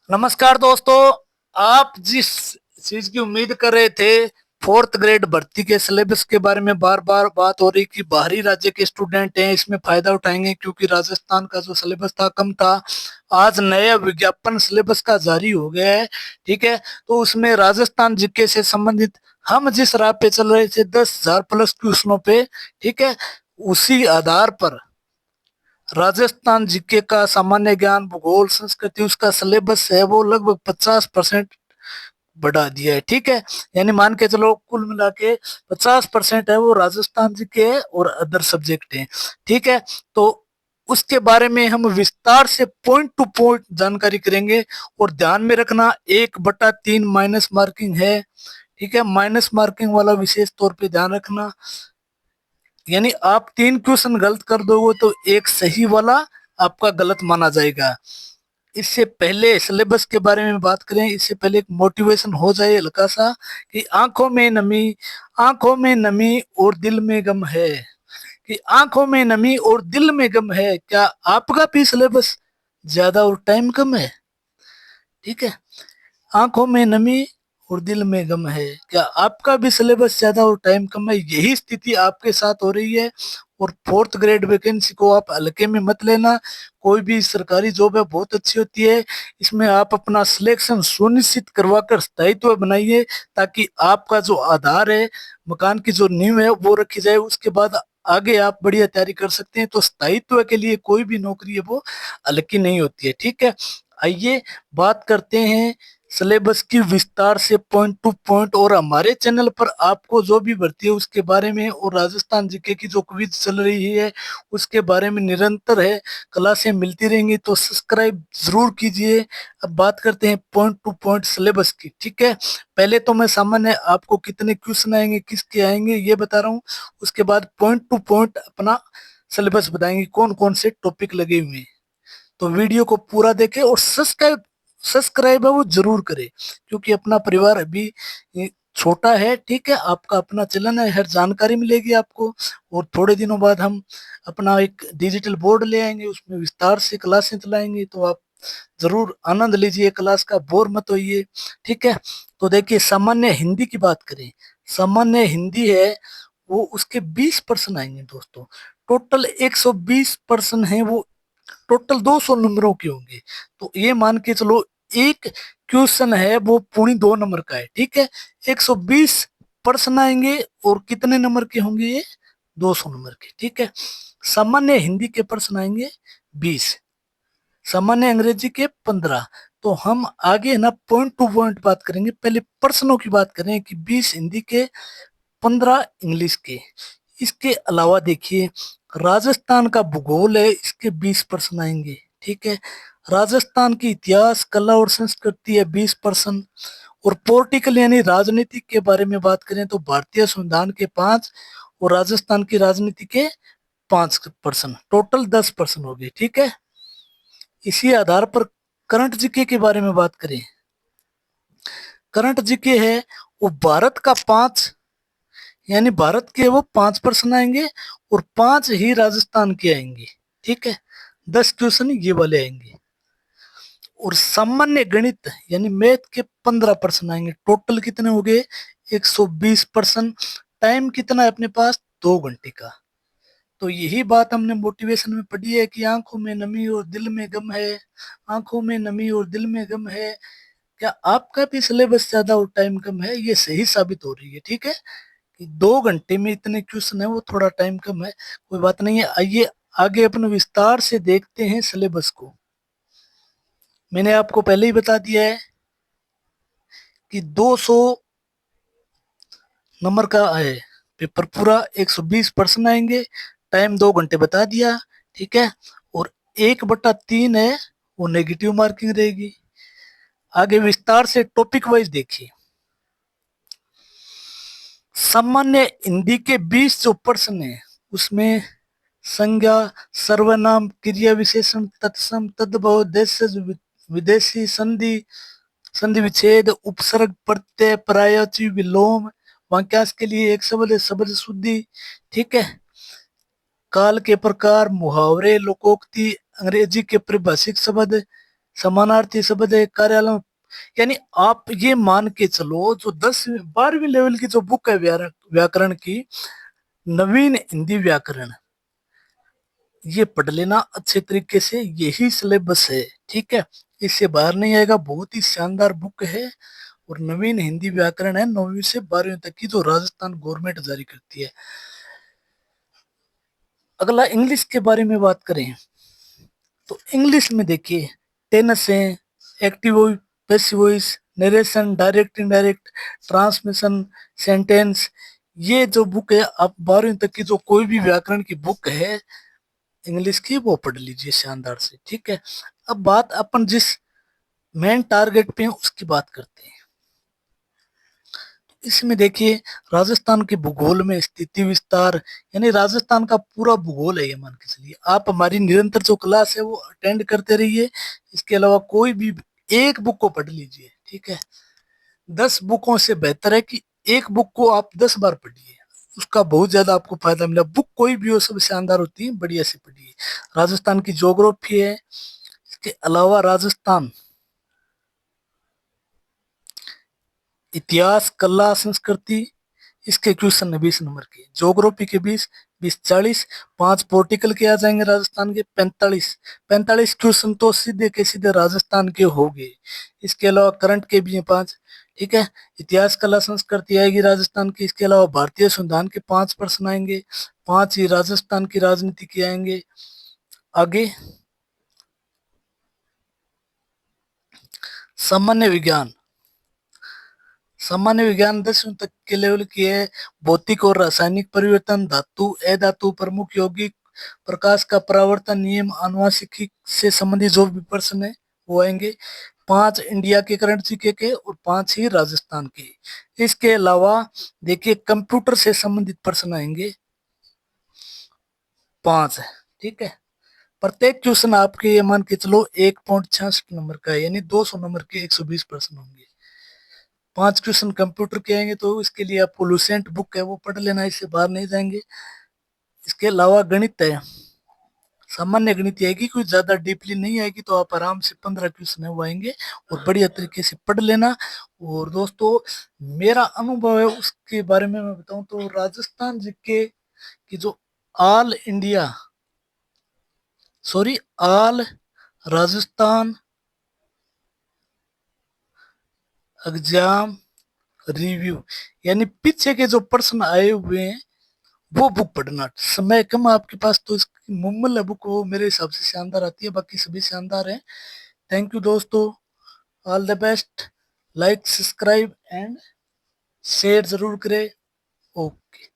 नमस्कार दोस्तों। आप जिस चीज की उम्मीद कर रहे थे, फोर्थ ग्रेड भर्ती के सिलेबस के बारे में बार बार बात हो रही कि बाहरी राज्य के स्टूडेंट हैं इसमें फायदा उठाएंगे क्योंकि राजस्थान का जो सिलेबस था कम था। आज नया विज्ञापन सिलेबस का जारी हो गया है। ठीक है, तो उसमें राजस्थान जीके से संबंधित हम जिस राह पे चल रहे थे 10,000 प्लस क्वेश्चनों पे, ठीक है, उसी आधार पर राजस्थान जीके का सामान्य ज्ञान, भूगोल, संस्कृति, उसका सिलेबस है वो लगभग 50% बढ़ा दिया है। ठीक है, यानी मान के चलो कुल मिला के 50% है वो राजस्थान जीके है और अदर सब्जेक्ट है। ठीक है, तो उसके बारे में हम विस्तार से पॉइंट टू पॉइंट जानकारी करेंगे। और ध्यान में रखना 1/3 माइनस मार्किंग है। ठीक है, माइनस मार्किंग वाला विशेष तौर पे ध्यान रखना। यानी आप 3 क्वेश्चन गलत कर दोगे तो एक सही वाला आपका गलत माना जाएगा। इससे पहले सिलेबस के बारे में बात करें, इससे पहले एक मोटिवेशन हो जाए हल्का सा कि आंखों में नमी और दिल में गम है। कि आंखों में नमी और दिल में गम है, क्या आपका भी सिलेबस ज्यादा और टाइम कम है? ठीक है, आंखों में नमी और दिल में गम है, क्या आपका भी सिलेबस ज्यादा और टाइम कम है? यही स्थिति आपके साथ हो रही है। और फोर्थ ग्रेड वैकेंसी को आप हल्के में मत लेना। कोई भी सरकारी जॉब है बहुत अच्छी होती है, इसमें आप अपना सिलेक्शन सुनिश्चित करवा कर स्थायित्व बनाइए ताकि आपका जो आधार है, मकान की जो नींव है वो रखी जाए। उसके बाद आगे आप बढ़िया तैयारी कर सकते हैं। तो स्थायित्व के लिए कोई भी नौकरी है वो हल्की नहीं होती है। ठीक है, आइए बात करते हैं सिलेबस की विस्तार से पॉइंट टू पॉइंट। और हमारे चैनल पर आपको जो भी भर्ती है उसके बारे में और राजस्थान जीके की जो क्विज चल रही है उसके बारे में निरंतर है क्लासें मिलती रहेंगी, तो सब्सक्राइब जरूर कीजिए। अब बात करते हैं पॉइंट टू पॉइंट सिलेबस की। ठीक है, पहले तो मैं सामान्य आपको कितने क्वेश्चन आएंगे किसके आएंगे ये बता रहा हूँ। उसके बाद पॉइंट टू पॉइंट अपना सिलेबस बताएंगे कौन कौन से टॉपिक लगे हुए हैं। तो वीडियो को पूरा देखें और सब्सक्राइब है वो जरूर करें क्योंकि अपना परिवार अभी छोटा है। ठीक है, आपका अपना चैनल है, हर जानकारी मिलेगी आपको। और थोड़े दिनों बाद हम अपना एक डिजिटल बोर्ड ले आएंगे, उसमें विस्तार से क्लासें चलाएंगे, तो आप जरूर आनंद लीजिए क्लास का, बोर मत होइए। ठीक है, तो देखिए सामान्य हिंदी की बात करें। सामान्य हिंदी है वो उसके 20% आएंगे दोस्तों। टोटल 120% है वो, टोटल 200 नंबरों के होंगे। तो ये मान के चलो एक क्वेश्चन है वो पूरी 2 नंबर का है। ठीक है, 120 प्रश्न आएंगे और कितने नंबर के होंगे ये? 200 नंबर के। ठीक है, सामान्य हिंदी के प्रश्न आएंगे 20, सामान्य अंग्रेजी के 15। तो हम आगे ना पॉइंट टू पॉइंट बात करेंगे। पहले प्रश्नों की बात करें कि 20 हिंदी के, 15 इंग्लिश के। इसके अलावा देखिए राजस्थान का भूगोल है, इसके 20% आएंगे। ठीक है, राजस्थान की इतिहास, कला और संस्कृति है 20%। और पॉलिटिकल यानी राजनीति के बारे में बात करें तो भारतीय संविधान के 5 और राजस्थान की राजनीति के 5%, टोटल 10% हो गए। ठीक है, इसी आधार पर करंट जीके के बारे में बात करें। करंट जीके है वो भारत का 5, यानी भारत के वो 5% आएंगे और 5 ही राजस्थान के आएंगे। ठीक है, 10 क्वेश्चन ये वाले आएंगे। और सामान्य गणित यानी मैथ के 15% आएंगे। टोटल कितने हो गए? 120%। टाइम कितना है अपने पास? 2 घंटे का। तो यही बात हमने मोटिवेशन में पढ़ी है कि आंखों में नमी और दिल में गम है। आंखों में नमी और दिल में गम है, क्या आपका भी सिलेबस ज्यादा और टाइम कम है? ये सही साबित हो रही है। ठीक है, कि 2 घंटे में इतने क्वेश्चन है वो थोड़ा टाइम कम है, कोई बात नहीं है। आइए आगे अपने विस्तार से देखते हैं सिलेबस को। मैंने आपको पहले ही बता दिया है कि 200 नंबर का है पेपर पूरा, 120% आएंगे। टाइम 2 घंटे बता दिया। ठीक है, और 1/3 है वो नेगेटिव मार्किंग रहेगी। आगे विस्तार से टॉपिक वाइज देखिए। सामान्य हिंदी के 20 जो प्रश्न है उसमें संज्ञा, सर्वनाम, क्रिया विशेषण, तत्सम, तद्भव, देशज, विदेशी, संधि, संधि विच्छेद, उपसर्ग, प्रत्यय, पर्यायवाची, विलोम, वाक्यांश के लिए एक शब्द है, शब्द शुद्धि। ठीक है, काल के प्रकार, मुहावरे, लोकोक्ति, अंग्रेजी के परिभाषिक शब्द, समानार्थी शब्द है कार्यालय। यानी आप ये मान के चलो जो 10 12वीं लेवल की जो बुक है व्याकरण की, नवीन हिंदी व्याकरण, ये पढ़ लेना अच्छे तरीके से, यही सिलेबस है, ठीक है, इससे बाहर नहीं आएगा। बहुत ही शानदार बुक है और नवीन हिंदी व्याकरण है 9वीं से 12वीं तक की, जो राजस्थान गवर्नमेंट जारी करती है। अगला इंग्लिश के बारे में बात करें तो इंग्लिश में देखिए टेनस है, active voice, passive voice, narration, direct indirect, transmission, sentence. ये जो बुक है, आप 12वीं तक की जो कोई भी व्याकरण की बुक है इंग्लिश की, वो पढ़ लीजिए शानदार से, ठीक है। अब बात अपन जिस मेन टारगेट पे हैं उसकी बात करते हैं। इसमें देखिए राजस्थान के भूगोल में स्थिति विस्तार, यानी राजस्थान का पूरा भूगोल है, ये मान के चलिए। आप हमारी निरंतर जो क्लास है वो अटेंड करते रहिए, इसके अलावा कोई भी एक बुक को पढ़ लीजिए, ठीक है। 10 बुकों से बेहतर है कि एक बुक को आप 10 बार पढ़िए, उसका बहुत ज्यादा आपको फायदा मिला। बुक कोई भी हो, सब शानदार होती है, बढ़िया से पढ़िए। राजस्थान की ज्योग्राफी है, इसके अलावा राजस्थान इतिहास, कला, संस्कृति, इसके क्वेश्चन है 20 नंबर के। ज्योग्राफी के 20 20 40, 5 पॉलिटिकल के आ जाएंगे राजस्थान के 45 क्वेश्चन तो सीधे के सीधे राजस्थान के हो गए। इसके अलावा करंट के भी हैं 5, ठीक है। इतिहास, कला, संस्कृति आएगी राजस्थान की। इसके अलावा भारतीय संविधान के 5 प्रश्न आएंगे, 5 ही राजस्थान की राजनीति के आएंगे। आगे सामान्य विज्ञान, सामान्य विज्ञान 10वीं तक के लेवल की है। भौतिक और रासायनिक परिवर्तन, धातु, अधातु, प्रमुख यौगिक, प्रकाश का परावर्तन नियम, आनुवंशिकी से संबंधित जो भी प्रश्न है वो आएंगे। 5 इंडिया के करंट जीके के और 5 ही राजस्थान के। इसके अलावा देखिए कंप्यूटर से संबंधित प्रश्न आएंगे 5 है, ठीक है। प्रत्येक क्वेश्चन आपके ये मान के चलो 1.66 नंबर का है, यानी 200 नंबर के 120 प्रश्न होंगे। 5 क्वेश्चन कंप्यूटर के आएंगे, तो इसके लिए आपको लुसेंट बुक है वो पढ़ लेना, इससे बाहर नहीं जाएंगे। इसके अलावा गणित है, सामान्य गणित आएगी, कोई ज्यादा डीपली नहीं आएगी, तो आप आराम से 15 क्वेश्चन है वो आएंगे और बढ़िया तरीके से पढ़ लेना। और दोस्तों मेरा अनुभव है उसके बारे में मैं बताऊं तो राजस्थान जीके की जो all India, sorry, all Rajasthan exam review, यानी पीछे के जो प्रश्न आए हुए हैं वो बुक पढ़ना। समय कम आपके पास तो इसकी मुम्मल है बुक, वो मेरे हिसाब से शानदार आती है, बाकी सभी शानदार हैं। थैंक यू दोस्तों, all the best. Like, subscribe and share जरूर करें। ओके।